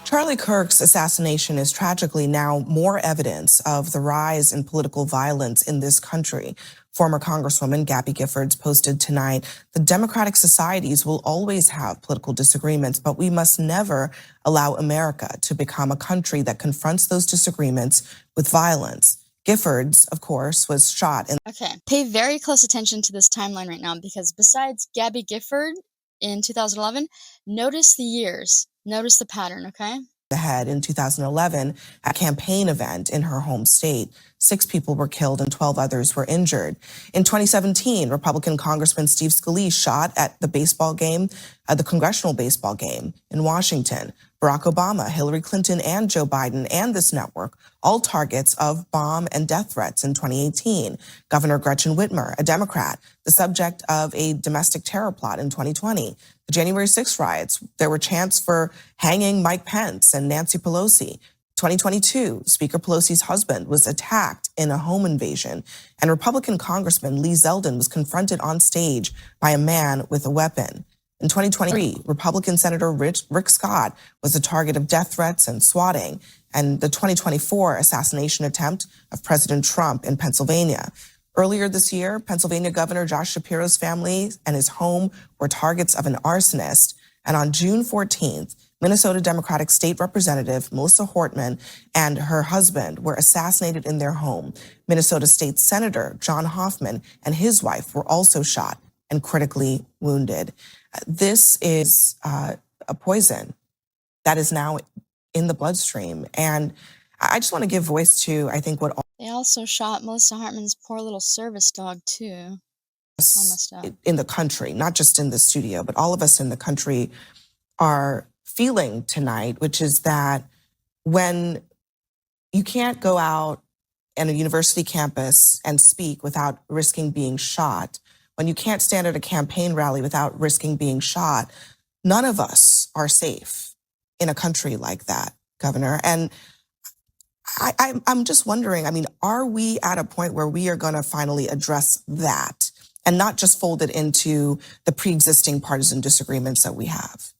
Charlie Kirk's assassination is tragically now more evidence of the rise in political violence in this country. Former Congresswoman Gabby Giffords posted tonight, the democratic societies will always have political disagreements, but we must never allow America to become a country that confronts those disagreements with violence. Giffords, of course, was shot in. Okay, pay very close attention to this timeline right now, because besides Gabby Gifford in 2011, notice the years, notice the pattern, okay? The head in 2011 at a campaign event in her home state. 6 people were killed and 12 others were injured. In 2017, Republican Congressman Steve Scalise shot at the baseball game, the congressional baseball game in Washington. Barack Obama, Hillary Clinton, and Joe Biden and this network, all targets of bomb and death threats in 2018. Governor Gretchen Whitmer, a Democrat, the subject of a domestic terror plot in 2020. The January 6th riots, there were chants for hanging Mike Pence and Nancy Pelosi. 2022, Speaker Pelosi's husband was attacked in a home invasion, and Republican Congressman Lee Zeldin was confronted on stage by a man with a weapon. In 2023, Republican Senator Rick Scott was the target of death threats and swatting, and the 2024 assassination attempt of President Trump in Pennsylvania. Earlier this year, Pennsylvania Governor Josh Shapiro's family and his home were targets of an arsonist. And on June 14th, Minnesota Democratic State Representative Melissa Hortman and her husband were assassinated in their home. Minnesota State Senator John Hoffman and his wife were also shot and critically wounded. This is a poison that is now in the bloodstream. And I just want to give voice to, I think, what all They also shot Melissa Hartman's poor little service dog, too. All messed up. in the country, not just in the studio, but all of us in the country are feeling tonight, which is that when you can't go out on a university campus and speak without risking being shot, when you can't stand at a campaign rally without risking being shot, none of us are safe in a country like that, Governor. And I'm just wondering, I mean, are we at a point where we are going to finally address that and not just fold it into the pre-existing partisan disagreements that we have?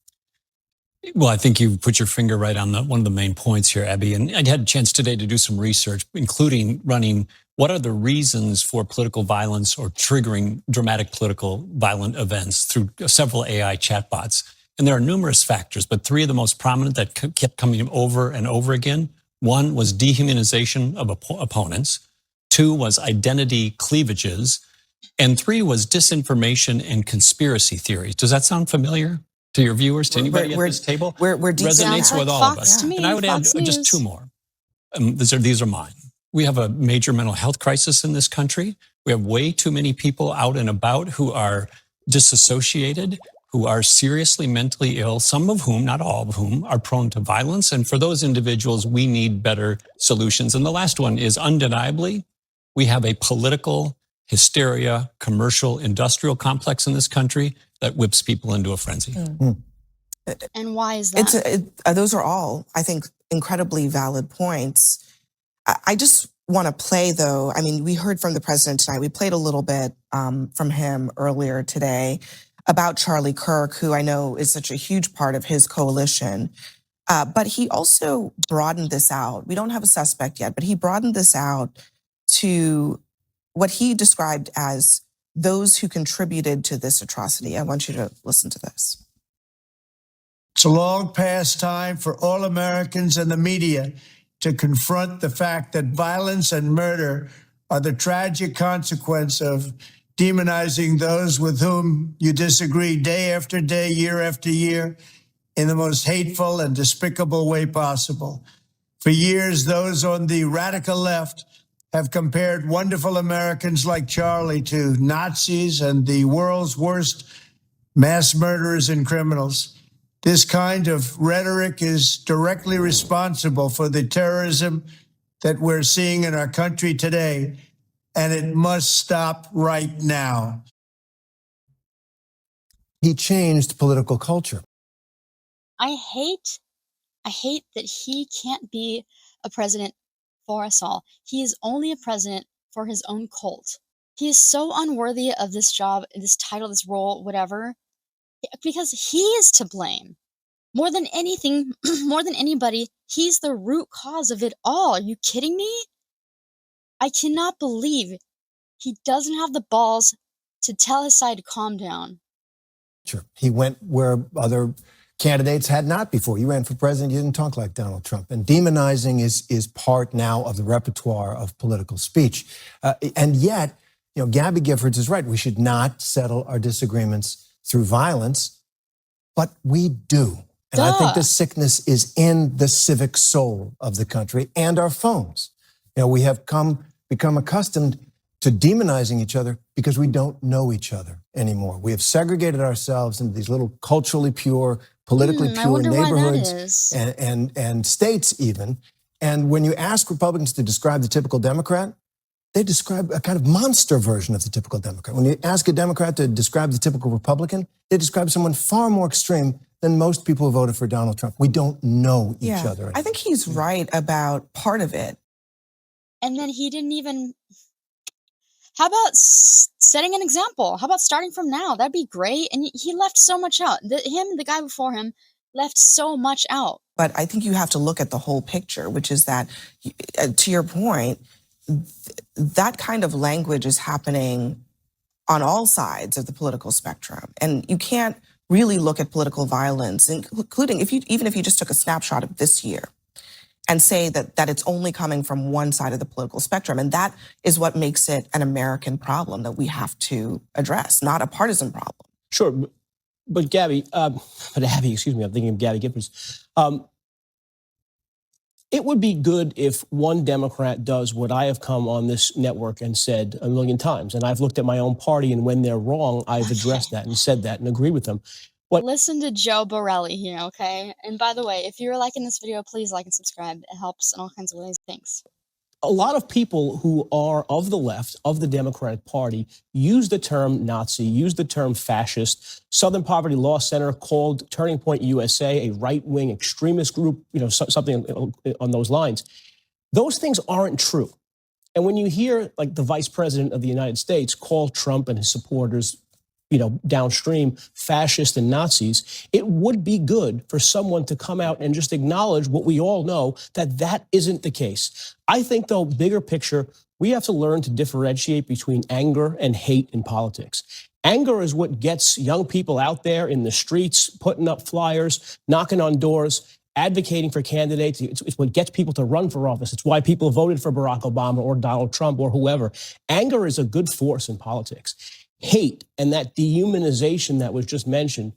Well, I think you put your finger right on one of the main points here, Abby. And I had a chance today to do some research, including running what are the reasons for political violence or triggering dramatic political violent events through several AI chatbots. And there are numerous factors, but 3 of the most prominent that kept coming over and over again. 1 was dehumanization of opponents. 2 was identity cleavages. And 3 was disinformation and conspiracy theories. Does that sound familiar to your viewers, to anybody at this table? We're resonates with all of us. And I would add just 2 more. These are mine. We have a major mental health crisis in this country. We have way too many people out and about who are disassociated, who are seriously mentally ill, some of whom, not all of whom, are prone to violence. And for those individuals, we need better solutions. And the last one is undeniably, we have a political hysteria, commercial, industrial complex in this country that whips people into a frenzy. And why is that? Those are all, I think, incredibly valid points. I just want to play, though. I mean, we heard from the president tonight. We played a little bit from him earlier today about Charlie Kirk, who I know is such a huge part of his coalition. But he also broadened this out. We don't have a suspect yet, but he broadened this out to what he described as those who contributed to this atrocity. I want you to listen to this. It's a long past time for all Americans and the media to confront the fact that violence and murder are the tragic consequence of demonizing those with whom you disagree day after day, year after year, in the most hateful and despicable way possible. For years, those on the radical left have compared wonderful Americans like Charlie to Nazis and the world's worst mass murderers and criminals. This kind of rhetoric is directly responsible for the terrorism that we're seeing in our country today, and it must stop right now. He changed political culture. I hate that he can't be a president for us all. He is only a president for his own cult. He is so unworthy of this job, this title, this role, whatever, because he is to blame. More than anything, more than anybody, he's the root cause of it all. Are you kidding me? I cannot believe he doesn't have the balls to tell his side to calm down. Sure. He went where other candidates had not before. You ran for president, you didn't talk like Donald Trump. And demonizing is part now of the repertoire of political speech. And yet, Gabby Giffords is right. We should not settle our disagreements through violence, but we do. And I think the sickness is in the civic soul of the country and our phones. We have become accustomed to demonizing each other because we don't know each other anymore. We have segregated ourselves into these little culturally pure, politically pure neighborhoods and states even. And when you ask Republicans to describe the typical Democrat, they describe a kind of monster version of the typical Democrat. When you ask a Democrat to describe the typical Republican, they describe someone far more extreme than most people who voted for Donald Trump. We don't know each other anymore. I think he's right about part of it. And then he didn't even... How about setting an example? How about starting from now? That'd be great. And he left so much out. The guy before him, left so much out. But I think you have to look at the whole picture, which is that, to your point, that kind of language is happening on all sides of the political spectrum. And you can't really look at political violence, including even if you just took a snapshot of this year, and say that it's only coming from one side of the political spectrum. And that is what makes it an American problem that we have to address, not a partisan problem. Sure. But Abby, excuse me, I'm thinking of Gabby Giffords. It would be good if one Democrat does what I have come on this network and said a million times. And I've looked at my own party, and when they're wrong, I've addressed that and said that and agreed with them. Listen to Joe Borelli here, okay? And by the way, if you're liking this video, please like and subscribe. It helps in all kinds of ways. Thanks. A lot of people who are of the left, of the Democratic Party, use the term Nazi, use the term fascist. Southern Poverty Law Center called Turning Point USA a right-wing extremist group, something on those lines. Those things aren't true. And when you hear like the Vice President of the United States call Trump and his supporters downstream fascists and Nazis, it would be good for someone to come out and just acknowledge what we all know, that isn't the case. I think, though, bigger picture, we have to learn to differentiate between anger and hate in politics. Anger is what gets young people out there in the streets, putting up flyers, knocking on doors, advocating for candidates. It's what gets people to run for office. It's why people voted for Barack Obama or Donald Trump or whoever. Anger is a good force in politics. Hate and that dehumanization that was just mentioned,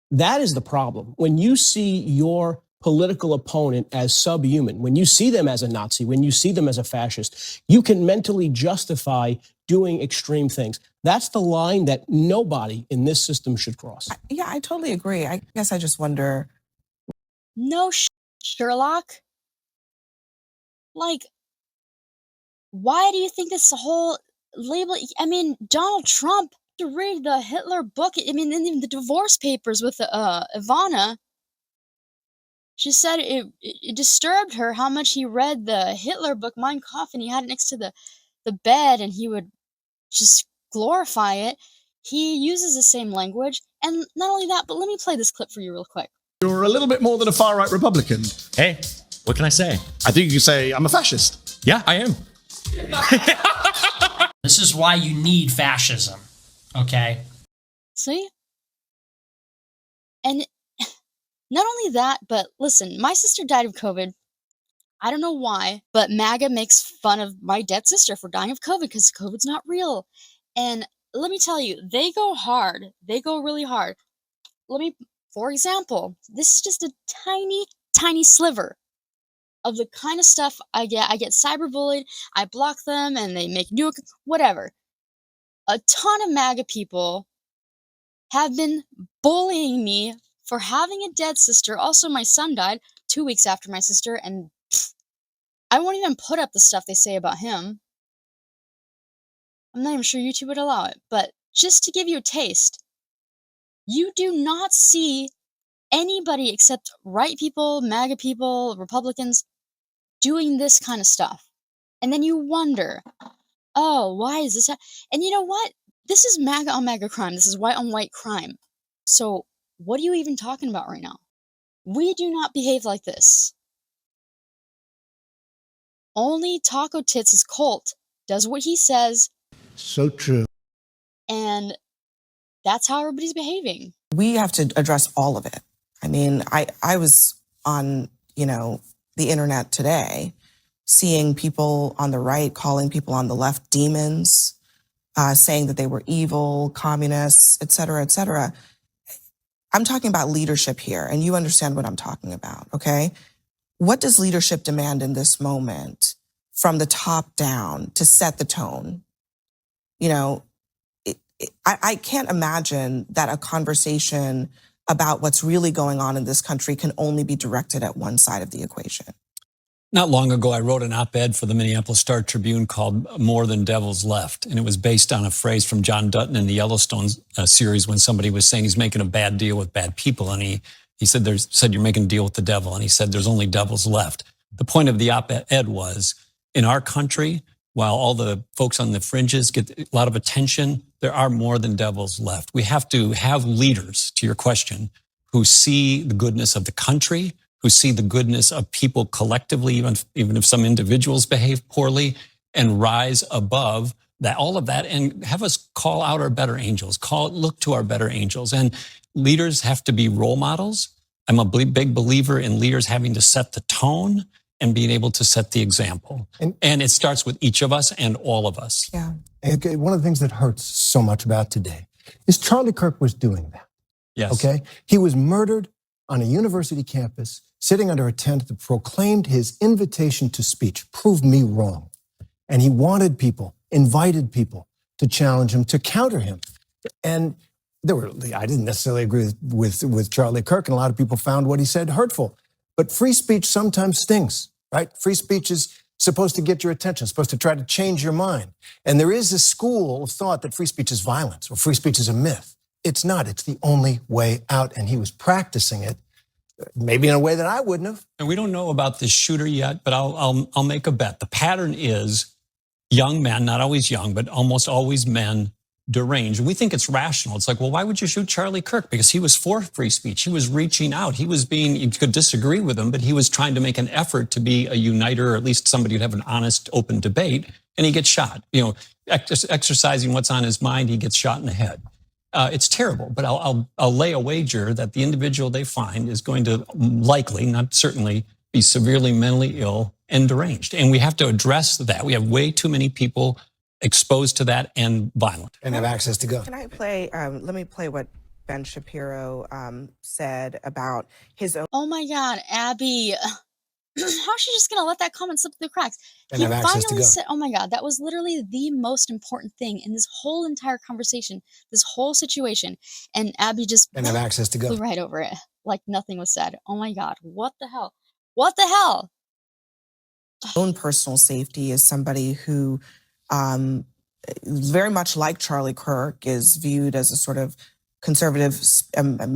that is the problem. When you see your political opponent as subhuman, when you see them as a Nazi, when you see them as a fascist, you can mentally justify doing extreme things. That's the line that nobody in this system should cross. Yeah, I totally agree. I guess I just wonder. No, Sherlock. Like, why do you think this whole label? I mean, Donald Trump to read the Hitler book. I mean, in the divorce papers with Ivana, she said it disturbed her how much he read the Hitler book, Mein Kampf, and he had it next to the bed, and he would just glorify it. He uses the same language, and not only that, but let me play this clip for you real quick. You're a little bit more than a far-right Republican. Hey, what can I say? I think you can say I'm a fascist. Yeah, I am. This is why you need fascism, okay? See? And not only that, but listen, my sister died of COVID. I don't know why, but MAGA makes fun of my dead sister for dying of COVID because COVID's not real. And let me tell you, they go hard. They go really hard. For example, this is just a tiny, tiny sliver of the kind of stuff I get. I get cyberbullied, I block them, and they make new, whatever. A ton of MAGA people have been bullying me for having a dead sister. Also, my son died 2 weeks after my sister, and I won't even put up the stuff they say about him. I'm not even sure YouTube would allow it, but just to give you a taste, you do not see anybody except right people, MAGA people, Republicans, doing this kind of stuff. And then you wonder, oh, why is this? And you know what? This is MAGA on MAGA crime. This is white on white crime. So what are you even talking about right now? We do not behave like this. Only Taco Tits' cult does what he says, So true. and that's how everybody's behaving. We have to address all of it. I mean, I was on, the internet today, seeing people on the right calling people on the left demons, saying that they were evil, communists, et cetera, et cetera. I'm talking about leadership here, and you understand what I'm talking about, okay? What does leadership demand in this moment from the top down to set the tone? I can't imagine that a conversation about what's really going on in this country can only be directed at one side of the equation. Not long ago, I wrote an op-ed for the Minneapolis Star-Tribune called More Than Devils Left. And it was based on a phrase from John Dutton in the Yellowstone series when somebody was saying he's making a bad deal with bad people. And he said, you're making a deal with the devil. And he said, there's only devils left. The point of the op-ed was, in our country, while all the folks on the fringes get a lot of attention, there are more than devils left. We have to have leaders, to your question, who see the goodness of the country, who see the goodness of people collectively, even if some individuals behave poorly, and rise above that, all of that, and have us call out our better angels, look to our better angels. And leaders have to be role models. I'm a big believer in leaders having to set the tone and being able to set the example. And it starts with each of us and all of us. Yeah. Okay, one of the things that hurts so much about today is Charlie Kirk was doing that. Yes. Okay? He was murdered on a university campus, sitting under a tent that proclaimed his invitation to speech, prove me wrong. And he wanted people, invited people to challenge him, to counter him. And I didn't necessarily agree with Charlie Kirk, and a lot of people found what he said hurtful. But free speech sometimes stings, right? Free speech is supposed to get your attention, supposed to try to change your mind. And there is a school of thought that free speech is violence or free speech is a myth. It's not. It's the only way out. And he was practicing it, maybe in a way that I wouldn't have. And we don't know about this shooter yet, but I'll make a bet. The pattern is young men, not always young, but almost always men, deranged. We think it's rational. It's like, well, why would you shoot Charlie Kirk? Because he was for free speech. He was reaching out. You could disagree with him, but he was trying to make an effort to be a uniter, or at least somebody who'd have an honest, open debate, and he gets shot. Exercising what's on his mind, he gets shot in the head. It's terrible, but I'll lay a wager that the individual they find is going to likely, not certainly, be severely mentally ill and deranged. And we have to address that. We have way too many people exposed to that and violent. And have access to guns. Can I play, let me play what Ben Shapiro said about his own. Oh my God, Abby. How's she just going to let that comment slip through the cracks? And He have access to finally guns. said, oh my God, that was literally the most important thing in this whole entire conversation, this whole situation. And Abby just And have access to flew guns. right over it like nothing was said. Oh my God, what the hell? What the hell? Own personal safety as somebody who very much like Charlie Kirk is viewed as a sort of conservative,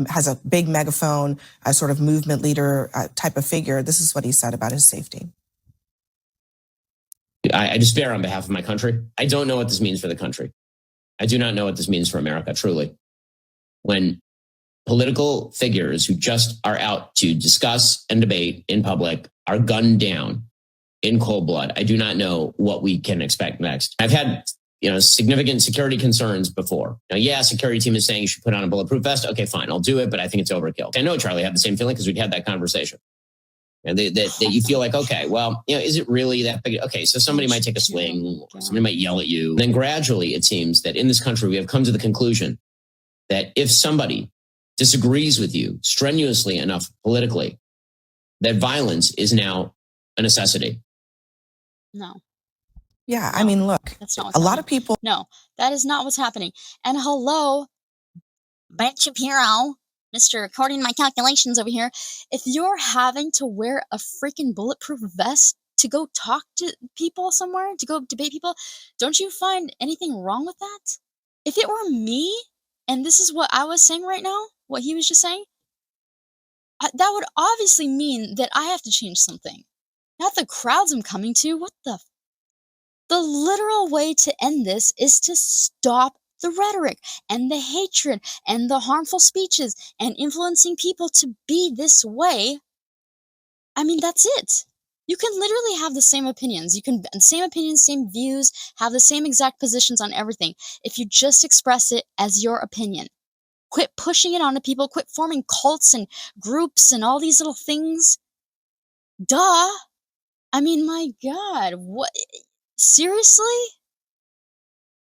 has a big megaphone, a sort of movement leader type of figure. This is what he said about his safety. I despair on behalf of my country. I don't know what this means for the country. I do not know what this means for America, truly. When political figures who just are out to discuss and debate in public are gunned down in cold blood, I do not know what we can expect next. I've had significant security concerns before. Now, security team is saying you should put on a bulletproof vest. Okay, fine, I'll do it, but I think it's overkill. I know Charlie had the same feeling because we'd had that conversation. And that you feel like, okay, well, is it really that big? Okay, so somebody might take a swing, somebody might yell at you. Then gradually, it seems that in this country, we have come to the conclusion that if somebody disagrees with you strenuously enough politically, that violence is now a necessity. No. Yeah, I mean, look, That's not what's a lot happening. of people. No, that is not what's happening. And hello, Ben Shapiro, Mr. According to my calculations over here, if you're having to wear a freaking bulletproof vest to go talk to people somewhere, to go debate people, don't you find anything wrong with that? If it were me, and this is what I was saying right now, what he was just saying, that would obviously mean that I have to change something. Not the crowds I'm coming to. What the literal way to end this is to stop the rhetoric and the hatred and the harmful speeches and influencing people to be this way, I mean, that's it. You can literally have the same opinions. You can same opinions, same views, have the same exact positions on everything if you just express it as your opinion. Quit pushing it onto people, quit forming cults and groups and all these little things. Duh. I mean, my God, what? Seriously?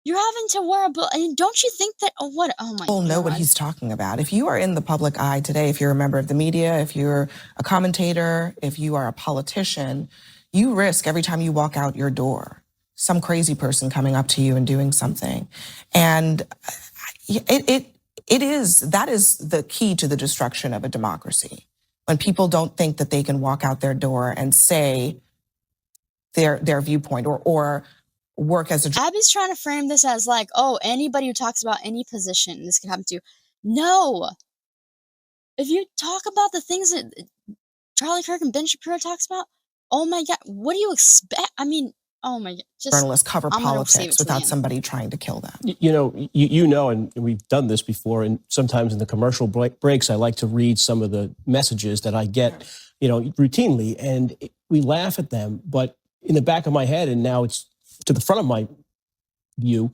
You're having to wear and don't you think that, oh my God. People know what he's talking about. If you are in the public eye today, if you're a member of the media, if you're a commentator, if you are a politician, you risk every time you walk out your door, some crazy person coming up to you and doing something. And that is the key to the destruction of a democracy. When people don't think that they can walk out their door and say their viewpoint or work as a... Abby's trying to frame this as like, oh, anybody who talks about any position, this can happen to. No. If you talk about the things that Charlie Kirk and Ben Shapiro talks about, oh my God, what do you expect? I mean, oh my God. Journalists cover politics without somebody trying to kill them. You know, and we've done this before, and sometimes in the commercial breaks, I like to read some of the messages that I get, routinely, and we laugh at them, but in the back of my head, and now it's to the front of my view,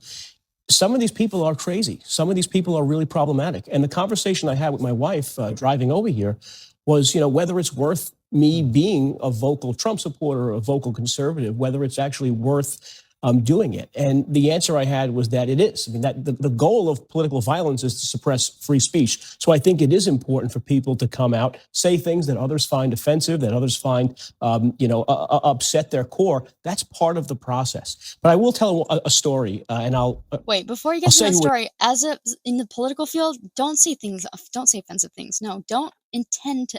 some of these people are crazy. Some of these people are really problematic. And the conversation I had with my wife driving over here was, whether it's worth me being a vocal Trump supporter or a vocal conservative, whether it's actually worth doing it. And the answer I had was that it is. I mean, that the goal of political violence is to suppress free speech. So I think it is important for people to come out, say things that others find offensive, that others find, upset their core. That's part of the process. But I will tell a story, and I'll wait before you get to that story. In the political field, don't say offensive things. No, don't intend to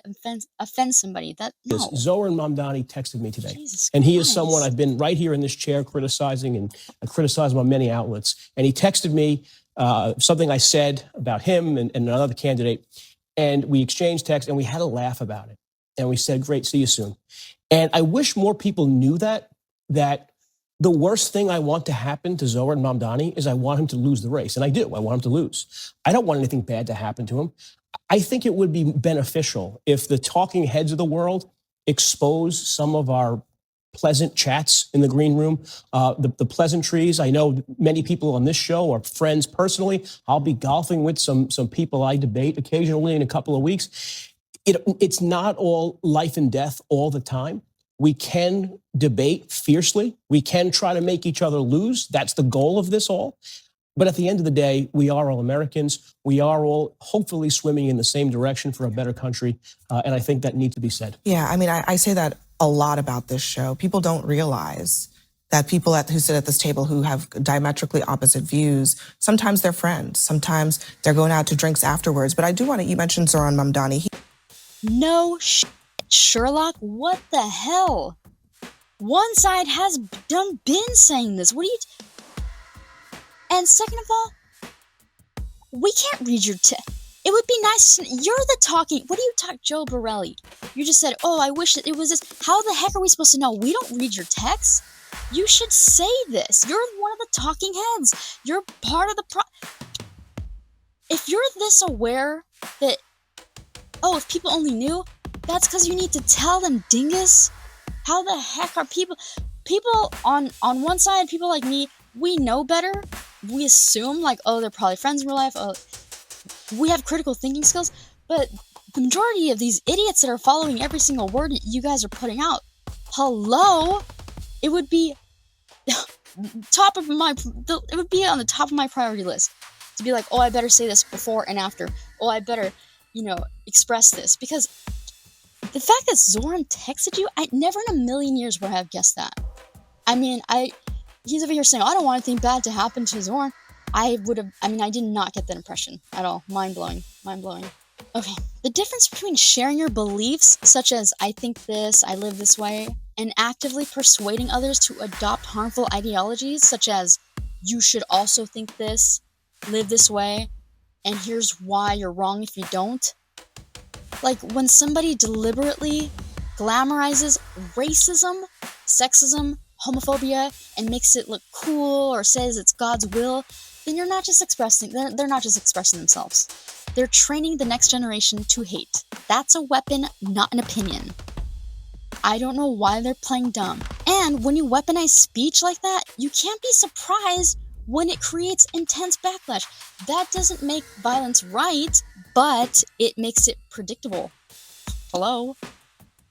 offend somebody. No. Zoran Mamdani texted me today, Jesus and he Christ. is someone I've been right here in this chair criticizing, and I criticize him on many outlets. And he texted me something I said about him and another candidate, and we exchanged texts, and we had a laugh about it. And we said, "Great, see you soon." And I wish more people knew that the worst thing I want to happen to Zoran Mamdani is I want him to lose the race, and I do. I want him to lose. I don't want anything bad to happen to him. I think it would be beneficial if the talking heads of the world expose some of our pleasant chats in the green room, the pleasantries. I know many people on this show are friends personally. I'll be golfing with some people I debate occasionally in a couple of weeks. It's not all life and death all the time. We can debate fiercely. We can try to make each other lose. That's the goal of this all. But at the end of the day, we are all Americans. We are all hopefully swimming in the same direction for a better country. And I think that needs to be said. Yeah, I mean, I say that a lot about this show. People don't realize that people who sit at this table who have diametrically opposite views, sometimes they're friends. Sometimes they're going out to drinks afterwards. But I do want to, you mentioned Zoran Mamdani. No shit, Sherlock. What the hell? One side has been saying this. What are you... And second of all, we can't read your text. It would be nice. You're the talking. What do you talk, Joe Borelli? You just said, oh, I wish that it was this. How the heck are we supposed to know? We don't read your text. You should say this. You're one of the talking heads. You're part of the If you're this aware that, oh, if people only knew, that's because you need to tell them, dingus. How the heck are people on one side, people like me, we know better. We assume like, oh, they're probably friends in real life. Oh, we have critical thinking skills. But the majority of these idiots that are following every single word you guys are putting out, hello, it would be it would be on the top of my priority list to be like, oh, I better say this before and after. Oh, I better, express this. Because the fact that Zoran texted you, I never in a million years would have guessed that. I mean, he's over here saying, I don't want anything bad to happen to Zoran. I did not get that impression at all. Mind-blowing. Okay, the difference between sharing your beliefs, such as I think this, I live this way, and actively persuading others to adopt harmful ideologies, such as you should also think this, live this way, and here's why you're wrong if you don't. Like when somebody deliberately glamorizes racism, sexism, homophobia, and makes it look cool or says it's God's will, then you're not just expressing, they're not just expressing themselves. They're training the next generation to hate. That's a weapon, not an opinion. I don't know why they're playing dumb. And when you weaponize speech like that, you can't be surprised when it creates intense backlash. That doesn't make violence right, but it makes it predictable. Hello?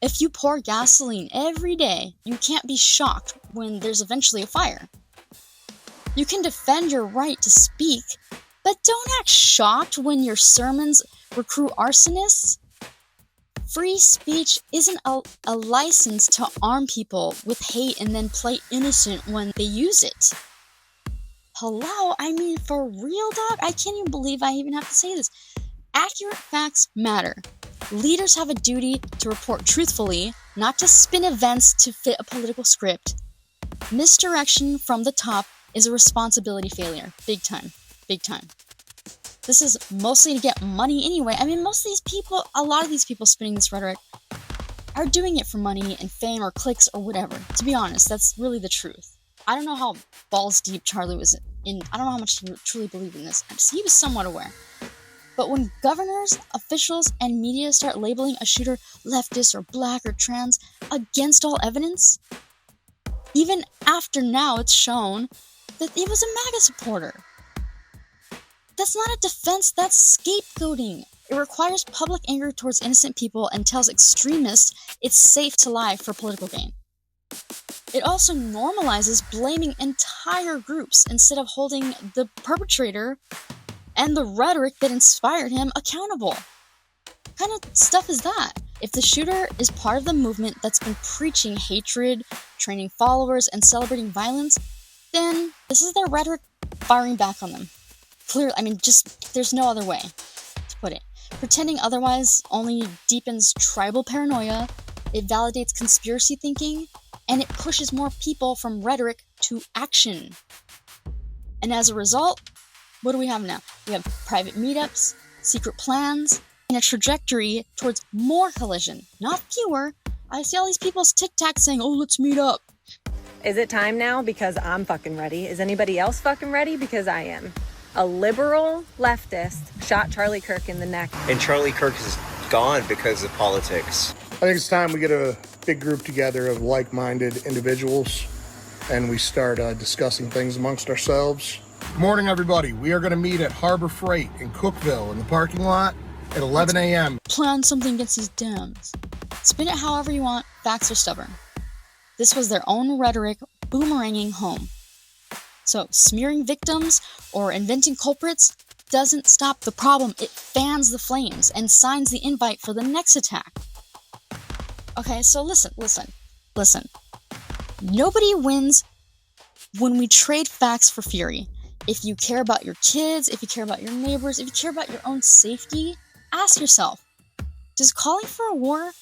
If you pour gasoline every day, you can't be shocked when there's eventually a fire. You can defend your right to speak, but don't act shocked when your sermons recruit arsonists. Free speech isn't a license to arm people with hate and then play innocent when they use it. Hello? I mean, for real, dog? I can't even believe I even have to say this. Accurate facts matter. Leaders have a duty to report truthfully, not to spin events to fit a political script. Misdirection from the top is a responsibility failure. Big time. Big time. This is mostly to get money anyway. I mean, most of these people, a lot of these people spinning this rhetoric are doing it for money and fame or clicks or whatever. To be honest, that's really the truth. I don't know how balls deep Charlie was in. I don't know how much he truly believed in this. He was somewhat aware. But when governors, officials, and media start labeling a shooter leftist or black or trans against all evidence, even after now it's shown that he was a MAGA supporter. That's not a defense, that's scapegoating. It requires public anger towards innocent people and tells extremists it's safe to lie for political gain. It also normalizes blaming entire groups instead of holding the perpetrator and the rhetoric that inspired him accountable. What kind of stuff is that? If the shooter is part of the movement that's been preaching hatred, training followers, and celebrating violence, then this is their rhetoric firing back on them. Clearly, I mean, just, there's no other way to put it. Pretending otherwise only deepens tribal paranoia, it validates conspiracy thinking, and it pushes more people from rhetoric to action. And as a result, what do we have now? We have private meetups, secret plans, and a trajectory towards more collision, not fewer. I see all these people's TikToks saying, oh, let's meet up. Is it time now? Because I'm fucking ready. Is anybody else fucking ready? Because I am. A liberal leftist shot Charlie Kirk in the neck. And Charlie Kirk is gone because of politics. I think it's time we get a big group together of like-minded individuals and we start discussing things amongst ourselves. Good morning, everybody. We are going to meet at Harbor Freight in Cookville in the parking lot at 11 a.m. Plan something against these Dems. Spin it however you want, facts are stubborn. This was their own rhetoric boomeranging home. So smearing victims or inventing culprits doesn't stop the problem. It fans the flames and signs the invite for the next attack. Okay, so listen. Nobody wins when we trade facts for fury. If you care about your kids, if you care about your neighbors, if you care about your own safety, ask yourself, does calling for a war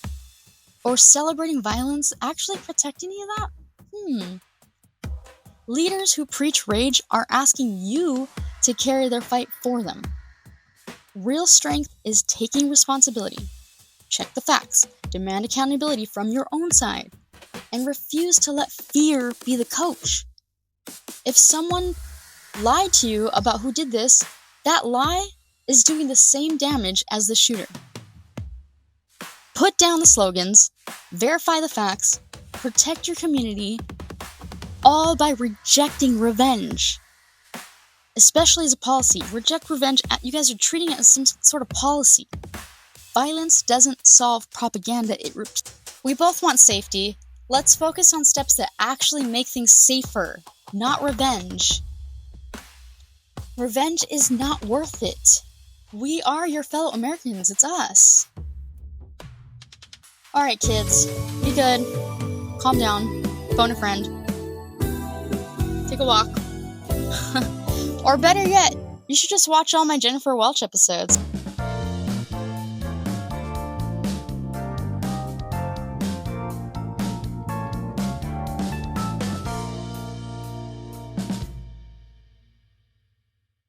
or celebrating violence actually protect any of that? Leaders who preach rage are asking you to carry their fight for them. Real strength is taking responsibility. Check the facts, demand accountability from your own side, and refuse to let fear be the coach. If someone lied to you about who did this, that lie is doing the same damage as the shooter. Put down the slogans, verify the facts, protect your community, all by rejecting revenge. Especially as a policy. Reject revenge. You guys are treating it as some sort of policy. Violence doesn't solve propaganda. We both want safety. Let's focus on steps that actually make things safer, not revenge. Revenge is not worth it. We are your fellow Americans. It's us. Alright, kids. Be good. Calm down. Phone a friend. Take a walk. Or better yet, you should just watch all my Jennifer Welch episodes.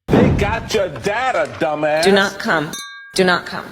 They got your data, dumbass. Do not come. Do not come.